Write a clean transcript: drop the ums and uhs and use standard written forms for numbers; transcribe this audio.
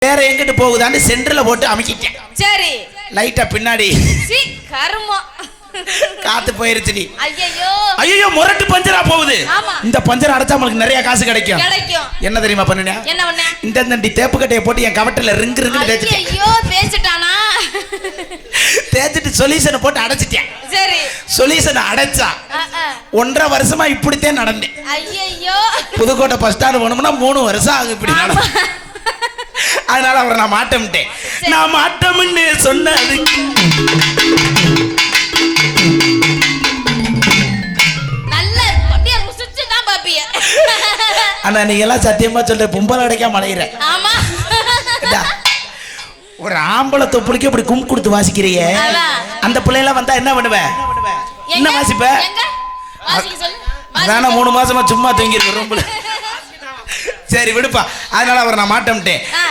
வேற எங்கிட்டு போகுதான்னு சென்டர்ல போட்டு அமைக்கிட்டேன். சரி லைட்டா பின்னாடி கருமம் காத்து போயிருச்சு. நீ ஐயோ ஐயோ முரட்டு பஞ்சரா போகுது. இந்த பஞ்சர் அடைச்சா உங்களுக்கு நிறைய காசு கிடைக்கும். என்ன தெரியுமா பண்ணுனே? என்ன பண்ண? இந்த தேப்பு கட்டையை போட்டு என் கவட்டில ரிங்கு ரிங்கு தேய்ச்சிட்டேன். ஐயோ தேய்ச்சிட்டானா? தேய்ச்சிட்டு சொல்யூஷனை போட்டு அடைச்சிட்டேன். சரி சொல்யூஷனை அடைச்சா 1.5 வருஷமா இப்படித்தான் நடந்தேன். ஐயோ புதுக்கோட்டை பஸ் ஸ்டாண்ட் போனோம்னா 3 வருஷம் ஆகும் இப்படி நடந்து. அதனால அவரை நான் மாட்டேன்ட்டேன். நான் மாட்டோம்னு சொன்னது ஆனா நீங்க எல்லாம் சத்தியமா சொல்ற பொம்பளை அடைக்காம அலையிற. ஒரு ஆம்பளை தொப்புளுக்கு இப்படி கும் கொடுத்து வாசிக்கிறியே, அந்த பிள்ளைல வந்தா என்ன பண்ணுவேன்? என்ன வாசிப்ப? அதான 3 மாசமா சும்மா தூங்கி இருக்க ரூம்ல. சரி விடுப்பா. அதனால அவரை நான் மாட்டேன்ட்டேன்.